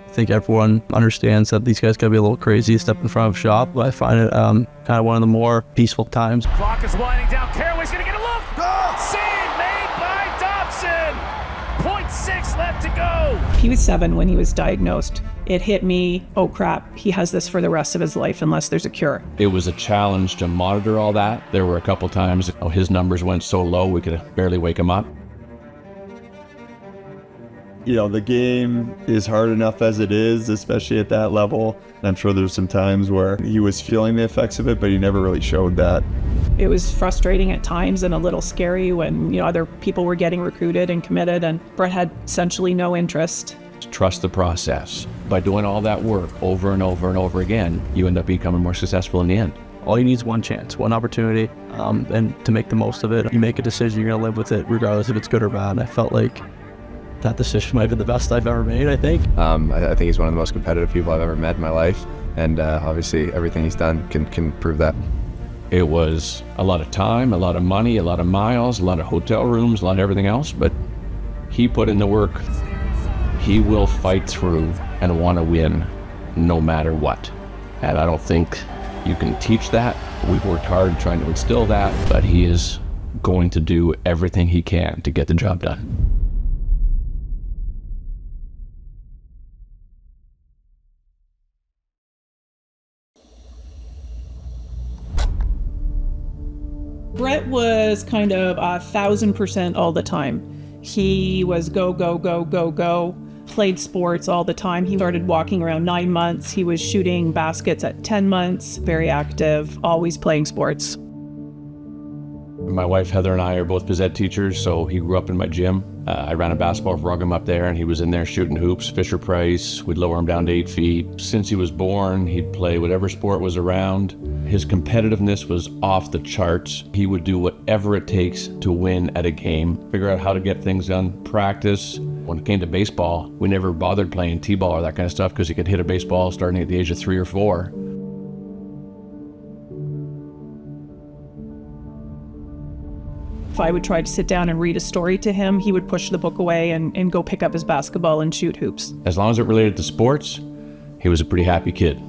I think everyone understands that these guys gotta be a little crazy to step in front of shop, but I find it kind of one of the more peaceful times. Clock is winding down. Caraway's gonna get a look. Goal! Save made by Dobson. 0.6 left to go. He was 7 when he was diagnosed. It hit me, oh crap, he has this for the rest of his life unless there's a cure. It was a challenge to monitor all that. There were a couple times his numbers went so low we could barely wake him up. You know, the game is hard enough as it is, especially at that level. I'm sure there's some times where he was feeling the effects of it, but he never really showed that. It was frustrating at times and a little scary when, other people were getting recruited and committed, and Brett had essentially no interest. Trust the process. By doing all that work over and over and over again, you end up becoming more successful in the end. All you need is one chance, one opportunity, and to make the most of it. You make a decision, you're gonna live with it regardless if it's good or bad. And I felt like that decision might have been the best I've ever made, I think. I think he's one of the most competitive people I've ever met in my life, and obviously everything he's done can prove that. It was a lot of time, a lot of money, a lot of miles, a lot of hotel rooms, a lot of everything else, but he put in the work. He will fight through and want to win no matter what. And I don't think you can teach that. We've worked hard trying to instill that, but he is going to do everything he can to get the job done. Brett was kind of 1,000% all the time. He was go, go, go, go, go. Played sports all the time. He started walking around 9 months. He was shooting baskets at 10 months. Very active, always playing sports. My wife Heather and I are both phys ed teachers, so he grew up in my gym. I ran a basketball program up there, and he was in there shooting hoops, Fisher Price. We'd lower him down to 8 feet. Since he was born, he'd play whatever sport was around. His competitiveness was off the charts. He would do whatever it takes to win at a game, figure out how to get things done, practice. When it came to baseball, we never bothered playing t-ball or that kind of stuff because he could hit a baseball starting at the age of 3 or 4. If I would try to sit down and read a story to him, he would push the book away and go pick up his basketball and shoot hoops. As long as it related to sports, he was a pretty happy kid.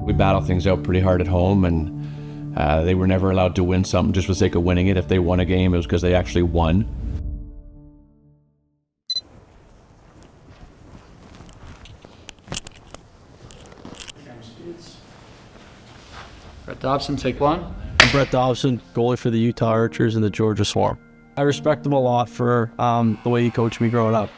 We battled things out pretty hard at home, and they were never allowed to win something just for the sake of winning it. If they won a game, it was because they actually won. Brett Dobson, take one. I'm Brett Dobson, goalie for the Utah Archers and the Georgia Swarm. I respect him a lot for the way he coached me growing up.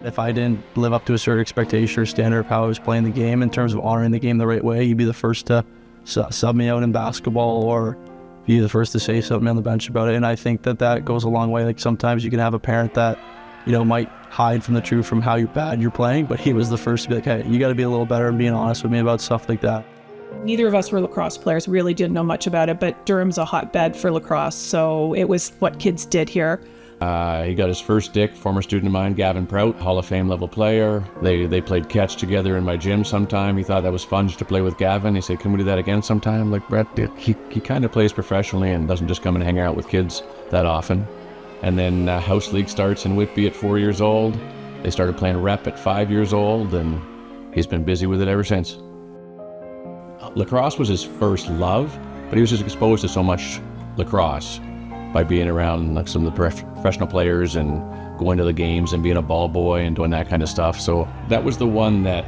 If I didn't live up to a certain expectation or standard of how I was playing the game in terms of honoring the game the right way, he'd be the first to sub me out in basketball or be the first to say something on the bench about it. And I think that goes a long way. Like sometimes you can have a parent that, might hide from the truth from how bad you're playing, but he was the first to be like, hey, you got to be a little better and being honest with me about stuff like that. Neither of us were lacrosse players, really didn't know much about it, but Durham's a hotbed for lacrosse, so it was what kids did here. He got his first stick, former student of mine, Gavin Prout, Hall of Fame level player. They played catch together in my gym sometime. He thought that was fun just to play with Gavin. He said, can we do that again sometime? I'm like, Brett, he kind of plays professionally and doesn't just come and hang out with kids that often. And then House League starts in Whitby at 4 years old. They started playing rep at 5 years old, and he's been busy with it ever since. Lacrosse was his first love, but he was just exposed to so much lacrosse by being around some of the professional players and going to the games and being a ball boy and doing that kind of stuff. So that was the one that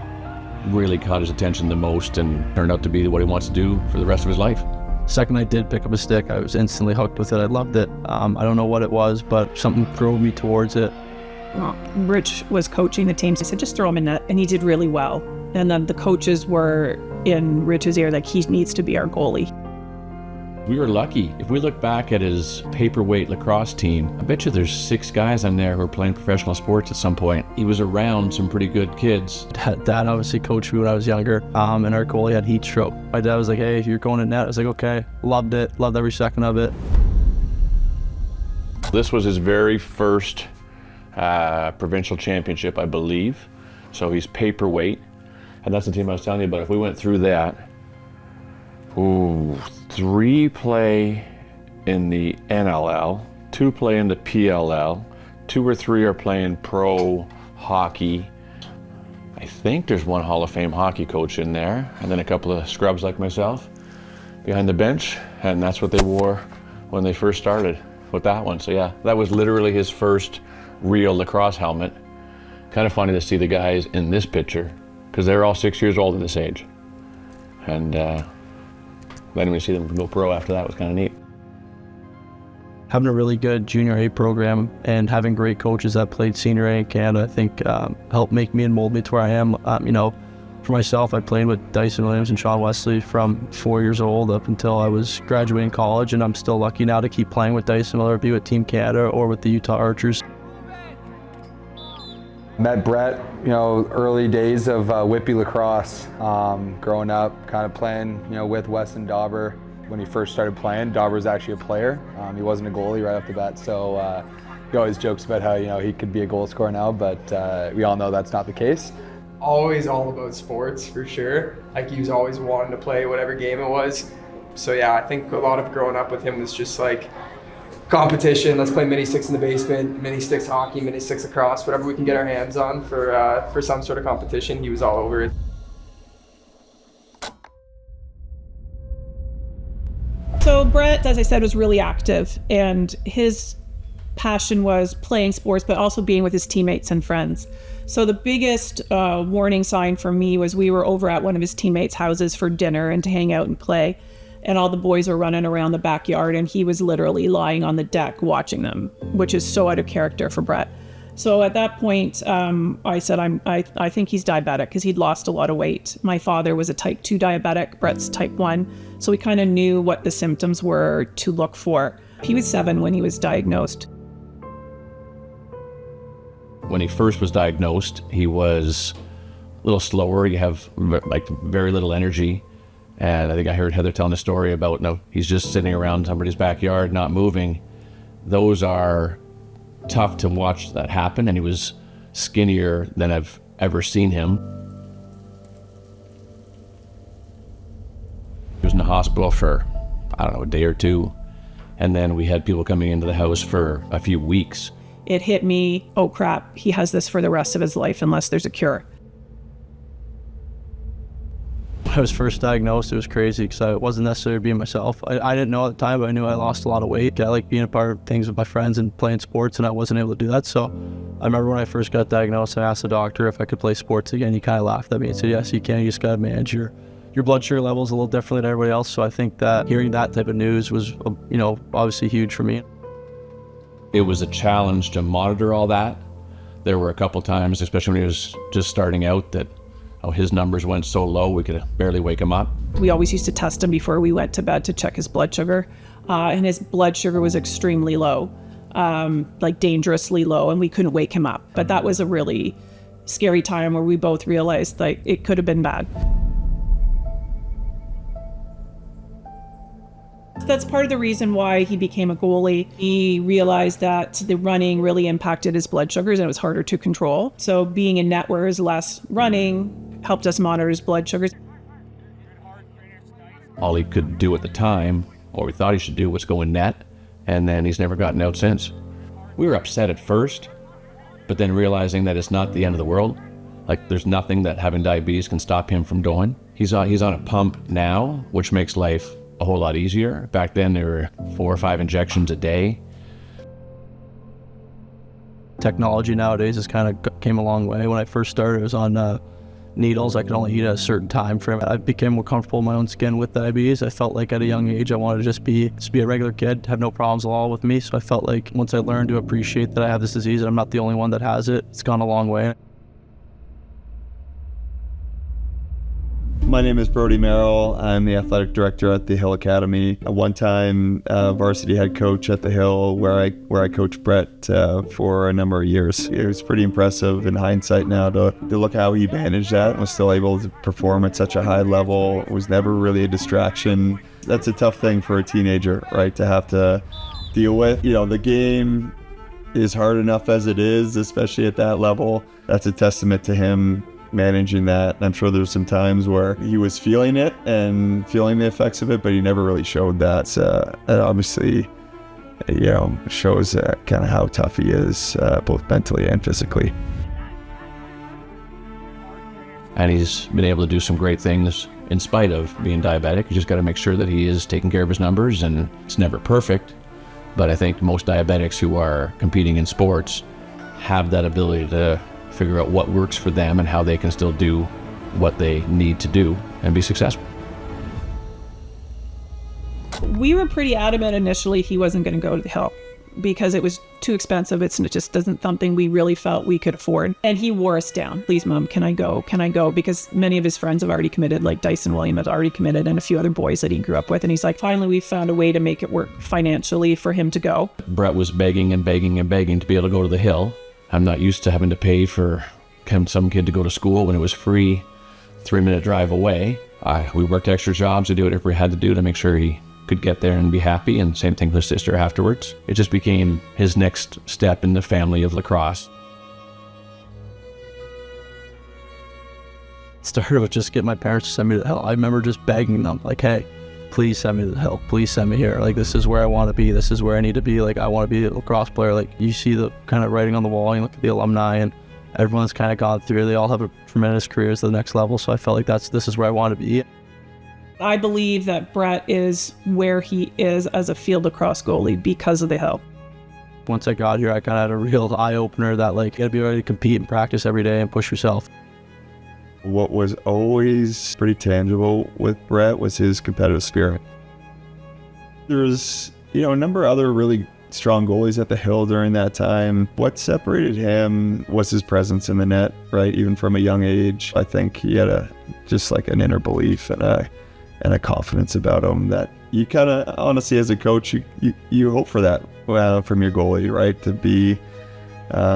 really caught his attention the most and turned out to be what he wants to do for the rest of his life. Second I did pick up a stick, I was instantly hooked with it. I loved it. I don't know what it was, but something drove me towards it. Rich was coaching the team, so he said, just throw him in net, and he did really well. And then the coaches were in Rich's ear, like, he needs to be our goalie. We were lucky. If we look back at his paperweight lacrosse team, I bet you there's 6 guys on there who are playing professional sports at some point. He was around some pretty good kids. Dad obviously coached me when I was younger, and our goalie had heat stroke. My dad was like, hey, if you're going in net, I was like, okay. Loved it, loved every second of it. This was his very first provincial championship, I believe. So he's paperweight. And that's the team I was telling you about. If we went through that, 3 play in the NLL, 2 play in the PLL, 2 or 3 are playing pro hockey. I think there's one Hall of Fame hockey coach in there, and then a couple of scrubs like myself behind the bench, and that's what they wore when they first started with that one. So yeah, that was literally his first real lacrosse helmet. Kind of funny to see the guys in this picture, because they're all 6 years old at this age. And letting me see them go pro after that was kind of neat. Having a really good junior A program and having great coaches that played senior A in Canada, I think helped make me and mold me to where I am. For myself, I played with Dyson Williams and Sean Wesley from 4 years old up until I was graduating college, and I'm still lucky now to keep playing with Dyson, whether it be with Team Canada or with the Utah Archers. Met Brett, early days of Whippy Lacrosse, growing up, kind of playing, with Wes and Dauber. When he first started playing, Dauber was actually a player. He wasn't a goalie right off the bat, so he always jokes about how, he could be a goal scorer now, but we all know that's not the case. Always all about sports, for sure. Like, he was always wanting to play whatever game it was. So yeah, I think a lot of growing up with him was just like competition. Let's play mini sticks in the basement, mini sticks hockey, mini sticks lacrosse, whatever we can get our hands on for some sort of competition. He was all over it. So Brett, as I said, was really active, and his passion was playing sports, but also being with his teammates and friends. So the biggest warning sign for me was we were over at one of his teammates' houses for dinner and to hang out and play. And all the boys were running around the backyard, and he was literally lying on the deck watching them, which is so out of character for Brett. So at that point, I said, I think he's diabetic, because he'd lost a lot of weight. My father was a type 2 diabetic, Brett's type 1. So we kind of knew what the symptoms were to look for. He was 7 when he was diagnosed. When he first was diagnosed, he was a little slower. You have very little energy. And I think I heard Heather telling a story about, he's just sitting around somebody's backyard, not moving. Those are tough to watch that happen, and he was skinnier than I've ever seen him. He was in the hospital for, a day or two, and then we had people coming into the house for a few weeks. It hit me, oh crap, he has this for the rest of his life unless there's a cure. When I was first diagnosed, it was crazy because I wasn't necessarily being myself. I didn't know at the time, but I knew I lost a lot of weight. I like being a part of things with my friends and playing sports, and I wasn't able to do that. So I remember when I first got diagnosed, I asked the doctor if I could play sports again. He kind of laughed at me and said, yes, you can. You just got to manage your blood sugar levels a little differently than everybody else. So I think that hearing that type of news was, obviously huge for me. It was a challenge to monitor all that. There were a couple times, especially when he was just starting out, that his numbers went so low we could barely wake him up. We always used to test him before we went to bed to check his blood sugar. And his blood sugar was extremely low, dangerously low, and we couldn't wake him up. But that was a really scary time where we both realized it could have been bad. That's part of the reason why he became a goalie. He realized that the running really impacted his blood sugars and it was harder to control. So being in net where there's less running helped us monitor his blood sugars. All he could do at the time, or we thought he should do, was go in net, and then he's never gotten out since. We were upset at first, but then realizing that it's not the end of the world. There's nothing that having diabetes can stop him from doing. He's on a pump now, which makes life a whole lot easier. Back then there were 4 or 5 injections a day. Technology nowadays has kind of came a long way. When I first started, it was on needles. I could only eat at a certain time frame. I became more comfortable in my own skin with diabetes. I felt like at a young age I wanted to just be a regular kid, have no problems at all with me. So I felt like once I learned to appreciate that I have this disease and I'm not the only one that has it, it's gone a long way. My name is Brody Merrill. I'm the athletic director at the Hill Academy. A one-time varsity head coach at the Hill, where I coached Brett for a number of years. It was pretty impressive in hindsight now to look how he managed that and was still able to perform at such a high level. It was never really a distraction. That's a tough thing for a teenager, right, to have to deal with. The game is hard enough as it is, especially at that level. That's a testament to him managing that. I'm sure there's some times where he was feeling it and feeling the effects of it, but he never really showed that. Obviously shows kind of how tough he is, both mentally and physically. And he's been able to do some great things in spite of being diabetic. You just got to make sure that he is taking care of his numbers, and it's never perfect. But I think most diabetics who are competing in sports have that ability to figure out what works for them and how they can still do what they need to do and be successful. We were pretty adamant initially he wasn't going to go to the Hill because it was too expensive. It just isn't something we really felt we could afford. And he wore us down. Please, Mom, can I go? Can I go? Because many of his friends have already committed, like Dyson William has already committed, and a few other boys that he grew up with. And he's like, finally, we found a way to make it work financially for him to go. Brett was begging and begging and begging to be able to go to the Hill. I'm not used to having to pay for some kid to go to school when it was free, 3-minute drive away. We worked extra jobs to do whatever we had to do to make sure he could get there and be happy, and same thing with his sister afterwards. It just became his next step in the family of lacrosse. Started with just getting my parents to send me to the Hill. I remember just begging them, like, hey, please send me to the Hill. Please send me here. Like, this is where I want to be. This is where I need to be. Like, I want to be a lacrosse player. Like, you see the kind of writing on the wall, you look at the alumni, and everyone's kind of gone through. They all have a tremendous careers to the next level. So I felt like this is where I want to be. I believe that Brett is where he is as a field lacrosse goalie because of the Hill. Once I got here, I kind of had a real eye-opener that, like, you gotta be ready to compete and practice every day and push yourself. What was always pretty tangible with Brett was his competitive spirit. There's, a number of other really strong goalies at the Hill during that time. What separated him was his presence in the net, right? Even from a young age, I think he had just like an inner belief and a confidence about him that you kind of, honestly, as a coach, you hope for that from your goalie, right? To be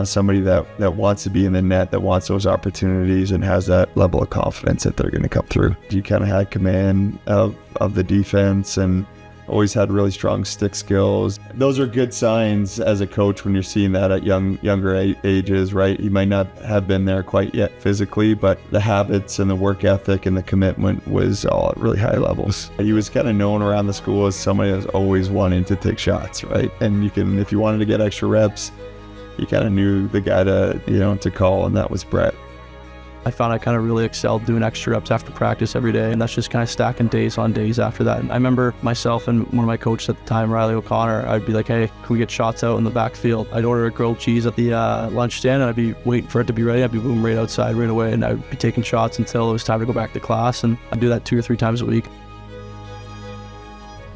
somebody that wants to be in the net, that wants those opportunities and has that level of confidence that they're going to come through. You kind of had command of the defense and always had really strong stick skills. Those are good signs as a coach when you're seeing that at younger ages, right? You might not have been there quite yet physically, but the habits and the work ethic and the commitment was all at really high levels. He was kind of known around the school as somebody that's always wanting to take shots, right? And if you wanted to get extra reps, you kind of knew the guy to call, and that was Brett. I found I kind of really excelled doing extra reps after practice every day, and that's just kind of stacking days on days after that. And I remember myself and one of my coaches at the time, Riley O'Connor, I'd be like, hey, can we get shots out in the backfield? I'd order a grilled cheese at the lunch stand, and I'd be waiting for it to be ready. I'd be boom right outside right away, and I'd be taking shots until it was time to go back to class, and I'd do that 2 or 3 times a week.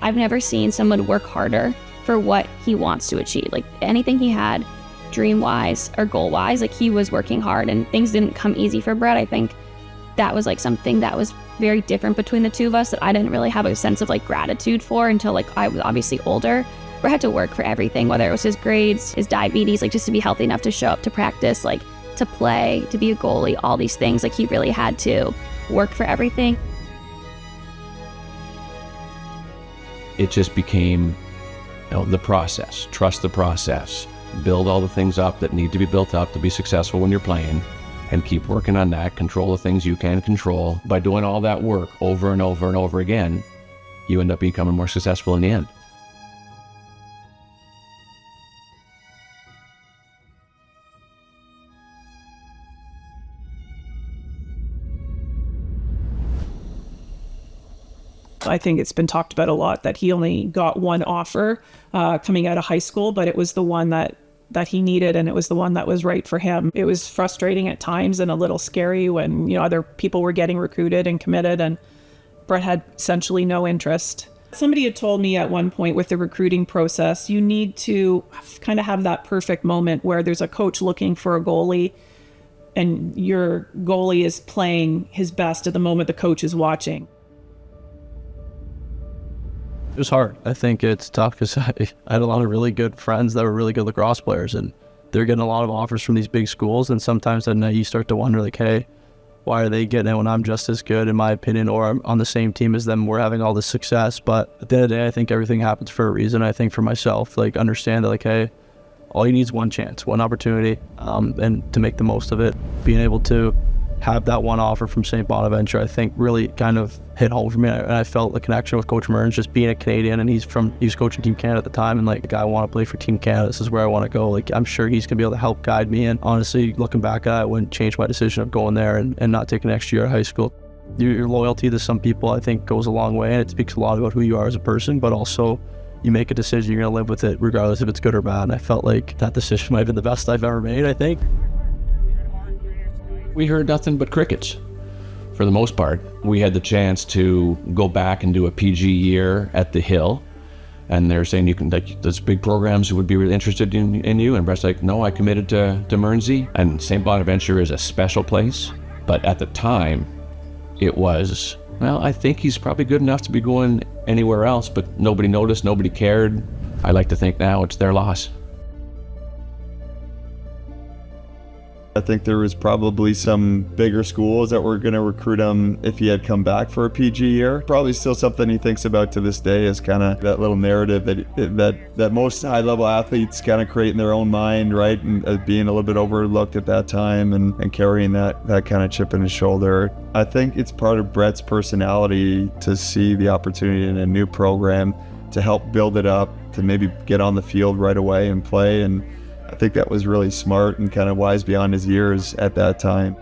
I've never seen someone work harder for what he wants to achieve. Like, anything he had, dream-wise or goal-wise, like, he was working hard, and things didn't come easy for Brett. I think that was like something that was very different between the two of us that I didn't really have a sense of like gratitude for until like I was obviously older. Brett had to work for everything, whether it was his grades, his diabetes, like just to be healthy enough to show up to practice, like to play, to be a goalie, all these things. Like, he really had to work for everything. It just became the process. Trust the process. Build all the things up that need to be built up to be successful when you're playing, and keep working on that. Control the things you can control. By doing all that work over and over and over again, you end up becoming more successful in the end. I think it's been talked about a lot that he only got one offer coming out of high school, but it was the one that he needed, and it was the one that was right for him. It was frustrating at times and a little scary when, other people were getting recruited and committed, and Brett had essentially no interest. Somebody had told me at one point with the recruiting process, you need to kind of have that perfect moment where there's a coach looking for a goalie and your goalie is playing his best at the moment the coach is watching. It was hard. I think it's tough because I had a lot of really good friends that were really good lacrosse players, and they're getting a lot of offers from these big schools, and sometimes at night you start to wonder, like, hey, why are they getting it when I'm just as good, in my opinion, or I'm on the same team as them, we're having all this success. But at the end of the day, I think everything happens for a reason. I think for myself, like, understand that, like, hey, all you need is one chance, one opportunity, and to make the most of it. Being able to have that one offer from St. Bonaventure, I think really kind of hit home for me. And I felt the connection with Coach Mearns, just being a Canadian, and he was coaching Team Canada at the time, and like, I want to play for Team Canada. This is where I want to go. Like, I'm sure he's gonna be able to help guide me. And honestly, looking back at it, I wouldn't change my decision of going there and not taking an extra year of high school. Your loyalty to some people, I think, goes a long way, and it speaks a lot about who you are as a person, but also you make a decision, you're gonna live with it regardless if it's good or bad. And I felt like that decision might have been the best I've ever made, I think. We heard nothing but crickets. For the most part, we had the chance to go back and do a PG year at the Hill, and they're saying you can, like, there's big programs who would be really interested in you, and Brett's like, no, I committed to Mearnsey, and St. Bonaventure is a special place, but at the time, it was, well, I think he's probably good enough to be going anywhere else, but nobody noticed, nobody cared. I like to think now it's their loss. I think there was probably some bigger schools that were going to recruit him if he had come back for a PG year. Probably still something he thinks about to this day, is kind of that little narrative that most high-level athletes kind of create in their own mind, right? And being a little bit overlooked at that time and carrying that kind of chip in his shoulder. I think it's part of Brett's personality to see the opportunity in a new program, to help build it up, to maybe get on the field right away and play. And I think that was really smart and kind of wise beyond his years at that time.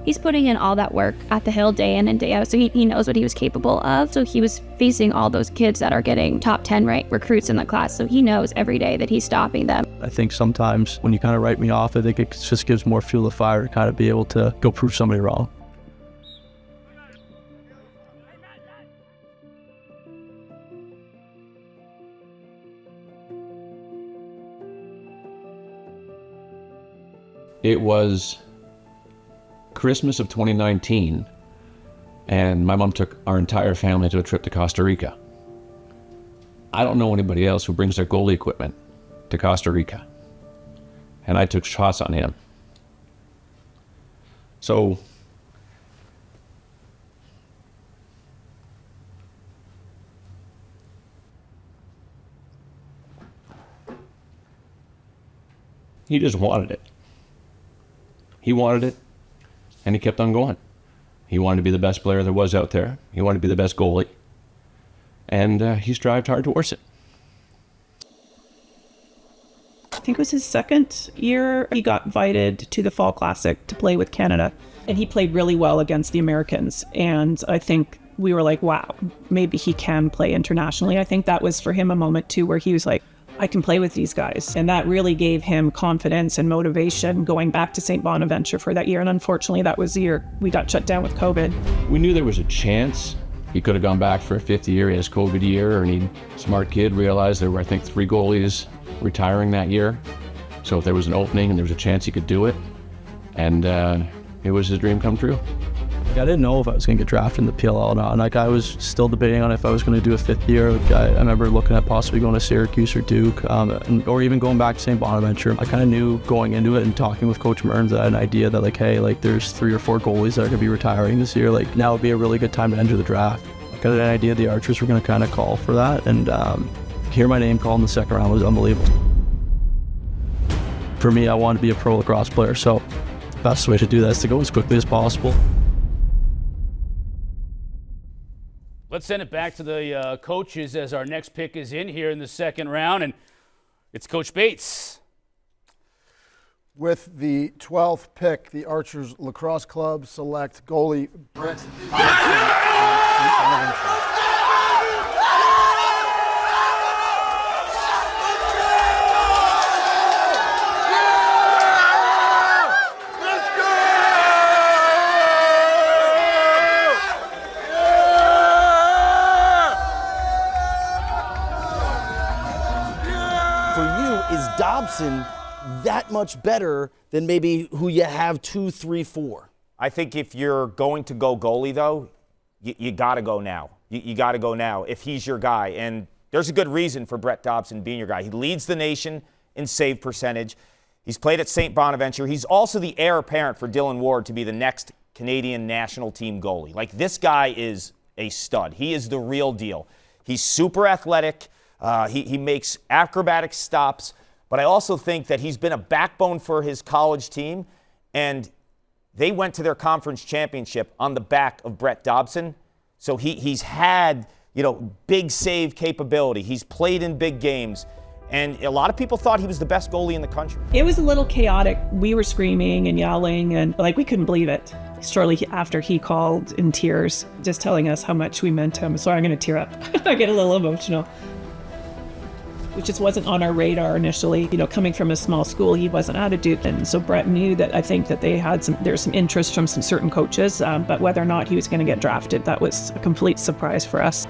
He's putting in all that work at the Hill day in and day out, so he knows what he was capable of. So he was facing all those kids that are getting top 10 ranked recruits in the class, so he knows every day that he's stopping them. I think sometimes when you kind of write me off, I think it just gives more fuel to the fire to kind of be able to go prove somebody wrong. It was Christmas of 2019, and my mom took our entire family to a trip to Costa Rica. I don't know anybody else who brings their goalie equipment to Costa Rica, and I took shots on him. So he just wanted it. He wanted it, and he kept on going. He wanted to be the best player there was out there. He wanted to be the best goalie, and he strived hard towards it. I think it was his second year, he got invited to the Fall Classic to play with Canada, and he played really well against the Americans. And I think we were like, wow, maybe he can play internationally. I think that was for him a moment too, where he was like, I can play with these guys. And that really gave him confidence and motivation going back to St. Bonaventure for that year. And unfortunately, that was the year we got shut down with COVID. We knew there was a chance. He could have gone back for a fifth year. He has COVID year, and he, smart kid, realized there were, I think, 3 goalies retiring that year. So if there was an opening and there was a chance he could do it, and it was his dream come true. I didn't know if I was going to get drafted in the PLL or not. And like, I was still debating on if I was going to do a 5th year. Like, I remember looking at possibly going to Syracuse or Duke, or even going back to St. Bonaventure. I kind of knew going into it and talking with Coach Mearns that I had an idea that, like, hey, like, there's 3 or 4 goalies that are going to be retiring this year. Like, now would be a really good time to enter the draft. I got an idea the Archers were going to kind of call for that, and hear my name called in the 2nd round was unbelievable. For me, I wanted to be a pro lacrosse player, so the best way to do that is to go as quickly as possible. Let's send it back to the coaches as our next pick is in here in the 2nd round, and it's Coach Bates. With the 12th pick, the Archers Lacrosse Club select goalie Brett Dobson. Dobson that much better than maybe who you have 2, 3, 4? I think if you're going to go goalie, though, you got to go now. You got to go now if he's your guy. And there's a good reason for Brett Dobson being your guy. He leads the nation in save percentage. He's played at St. Bonaventure. He's also the heir apparent for Dylan Ward to be the next Canadian national team goalie. Like, this guy is a stud. He is the real deal. He's super athletic. He makes acrobatic stops. But I also think that he's been a backbone for his college team, and they went to their conference championship on the back of Brett Dobson. So he's had, big save capability. He's played in big games. And a lot of people thought he was the best goalie in the country. It was a little chaotic. We were screaming and yelling and we couldn't believe it. Shortly after he called in tears, just telling us how much we meant to him. Sorry, I'm going to tear up. I get a little emotional. Which just wasn't on our radar initially. Coming from a small school, he wasn't at a Duke. And so Brett knew that I think that there's some interest from some certain coaches, but whether or not he was going to get drafted, that was a complete surprise for us.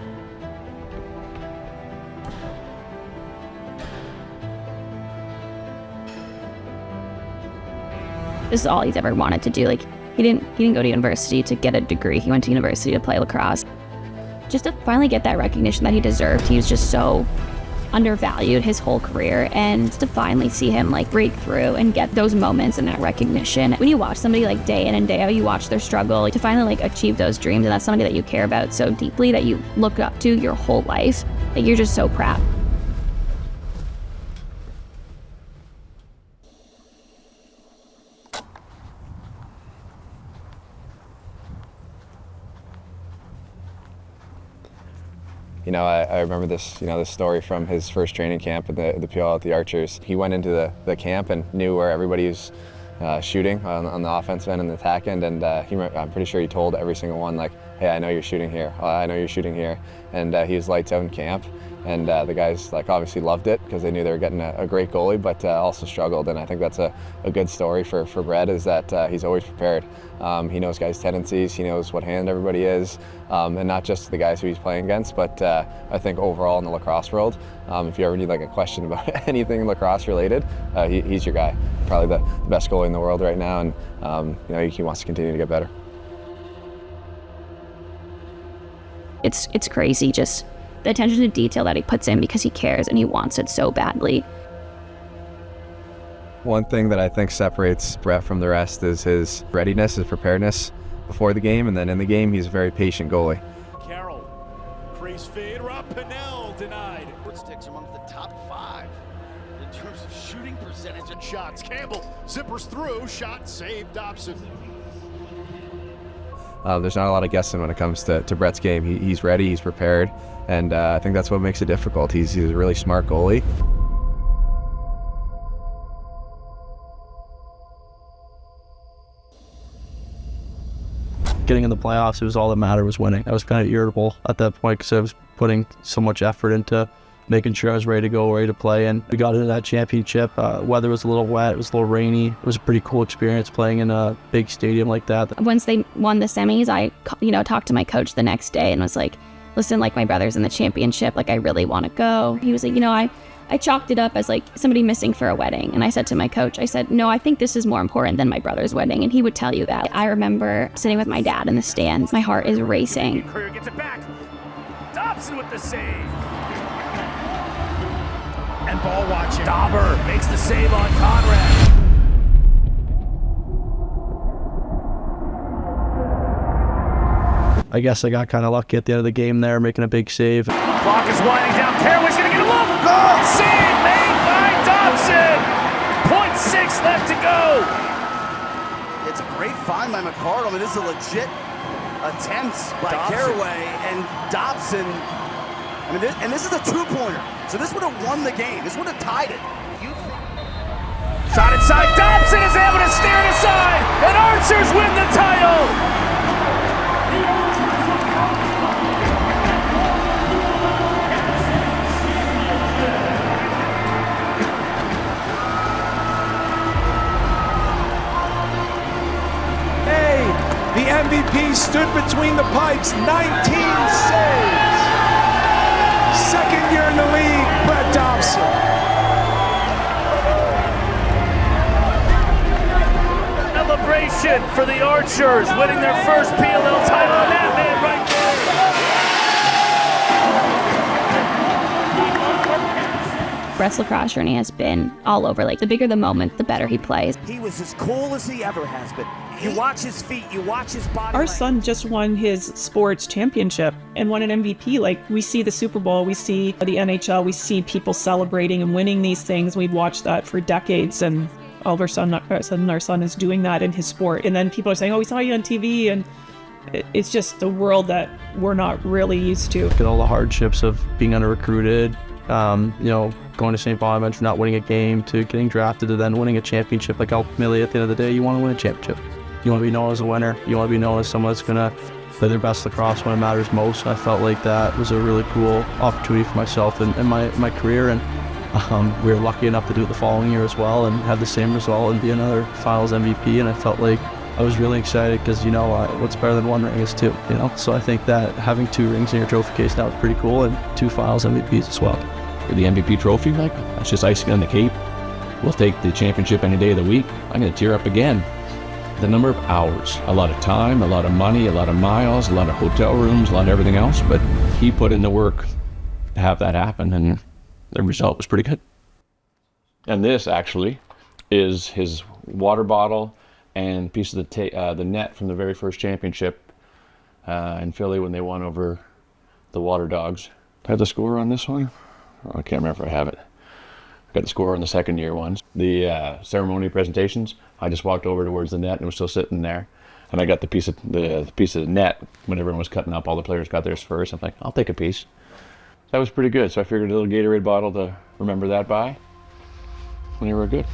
This is all he's ever wanted to do. He didn't go to university to get a degree. He went to university to play lacrosse. Just to finally get that recognition that he deserved. He was just so undervalued his whole career, and to finally see him break through and get those moments and that recognition. When you watch somebody day in and day out, you watch their struggle to finally achieve those dreams, and that's somebody that you care about so deeply, that you look up to your whole life, that you're just so proud. I remember this story from his first training camp at the PL at the Archers. He went into the camp and knew where everybody was shooting on the offensive end and the attack end, and I'm pretty sure he told every single one, hey, I know you're shooting here. I know you're shooting here. And he was lights out in camp. And the guys obviously loved it because they knew they were getting a great goalie, but also struggled. And I think that's a good story for Brett, is that he's always prepared. He knows guys' tendencies, he knows what hand everybody is, and not just the guys who he's playing against, but I think overall in the lacrosse world, if you ever need a question about anything lacrosse related, he's your guy. Probably the best goalie in the world right now, and he wants to continue to get better. It's crazy, just the attention to detail that he puts in because he cares and he wants it so badly. One thing that I think separates Brett from the rest is his readiness, his preparedness before the game, and then in the game, he's a very patient goalie. Carroll, crease fade, Rob Pennell denied. Sticks among the top 5 in terms of shooting percentage and shots. Campbell zippers through, shot, save, Dobson. There's not a lot of guessing when it comes to Brett's game. He's ready, he's prepared, and I think that's what makes it difficult. He's a really smart goalie. Getting in the playoffs, it was all that mattered, was winning. I was kind of irritable at that point because I was putting so much effort into making sure I was ready to go, ready to play. And we got into that championship. Weather was a little wet, it was a little rainy. It was a pretty cool experience playing in a big stadium like that. Once they won the semis, I talked to my coach the next day and was like, listen, my brother's in the championship, I really want to go. He was like, I chalked it up as somebody missing for a wedding. And I said to my coach, I said, no, I think this is more important than my brother's wedding. And he would tell you that. I remember sitting with my dad in the stands. My heart is racing. Courier gets it back. Dobson with the save. And ball watching. Dauber makes the save on Conrad. I guess I got kind of lucky at the end of the game there, making a big save. Clock is winding down. Caraway's going to get a look. Goal! Save made by Dobson. 0.6 left to go. It's a great find by McCardle. This is a legit attempt by Caraway and Dobson. And this is a two-pointer. So this would have won the game. This would have tied it. Shot inside. Dobson is able to steer it aside. And Archers win the title. The MVP stood between the pipes, 19 saves. Second year in the league, Brett Dobson. Celebration for the Archers, winning their first PLL title, and that man right there. Brett's lacrosse journey has been all over. Like, the bigger the moment, the better he plays. He was as cool as he ever has been. You watch his feet, you watch his body. Our son just won his sports championship and won an MVP. Like, we see the Super Bowl, we see the NHL, we see people celebrating and winning these things. We've watched that for decades, and all of our sudden our son is doing that in his sport. And then people are saying, oh, we saw you on TV, and it's just the world that we're not really used to. Look at all the hardships of being under-recruited, going to St. Bonaventure, not winning a game, to getting drafted, to then winning a championship. Like, ultimately, at the end of the day, you want to win a championship. You want to be known as a winner. You want to be known as someone that's going to play their best lacrosse when it matters most. And I felt like that was a really cool opportunity for myself and my career. And we were lucky enough to do it the following year as well and have the same result and be another finals MVP. And I felt like I was really excited because, what's better than one ring is two, So I think that having 2 rings in your trophy case now is pretty cool, and 2 finals MVPs as well. The MVP trophy, like, that's just icing on the cake. We'll take the championship any day of the week. I'm going to tear up again. The number of hours, a lot of time, a lot of money, a lot of miles, a lot of hotel rooms, a lot of everything else, but he put in the work to have that happen, and the result was pretty good. And this actually is his water bottle and piece of the net from the very first championship in Philly when they won over the Water Dogs. I have the score on this one. I can't remember if I have it. I got the score on the second year ones. The ceremony presentations, I just walked over towards the net and it was still sitting there. And I got the piece of the net when everyone was cutting up. All the players got theirs first. I'm like, I'll take a piece. That was pretty good. So I figured a little Gatorade bottle to remember that by. And they were good.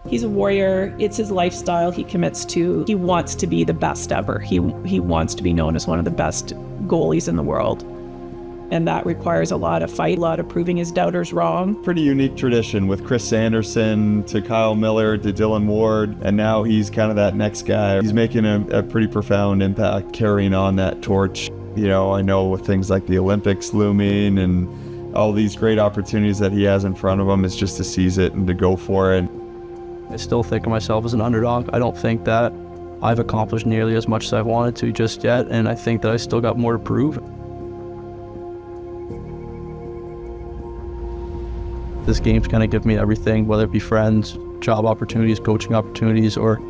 He's a warrior. It's his lifestyle he commits to. He wants to be the best ever. He wants to be known as one of the best goalies in the world. And that requires a lot of fight, a lot of proving his doubters wrong. Pretty unique tradition with Chris Sanderson to Kyle Miller to Dylan Ward, and now he's kind of that next guy. He's making a pretty profound impact carrying on that torch. I know with things like the Olympics looming and all these great opportunities that he has in front of him, it's just to seize it and to go for it. I still think of myself as an underdog. I don't think that I've accomplished nearly as much as I've wanted to just yet, and I think that I still got more to prove. This game's kind of given me everything, whether it be friends, job opportunities, coaching opportunities, or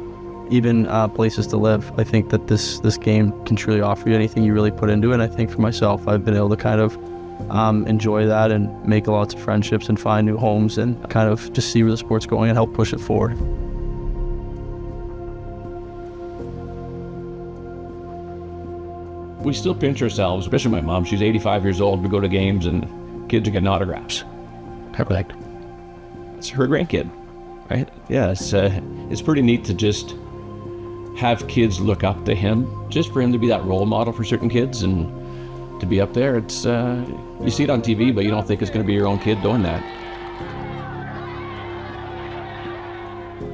even places to live. I think that this game can truly offer you anything you really put into it. And I think for myself, I've been able to kind of enjoy that and make lots of friendships and find new homes and kind of just see where the sport's going and help push it forward. We still pinch ourselves, especially my mom. She's 85 years old. We go to games and kids are getting autographs. I'm like, it's her grandkid, right? Yeah, it's pretty neat to just have kids look up to him, just for him to be that role model for certain kids and to be up there. It's you see it on TV, but you don't think it's going to be your own kid doing that.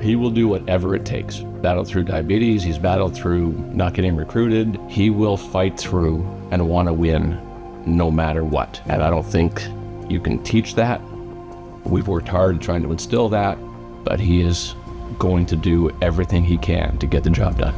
He will do whatever it takes. Battled through diabetes, he's battled through not getting recruited. He will fight through and want to win no matter what. And I don't think you can teach that. We've worked hard trying to instill that, but he is going to do everything he can to get the job done.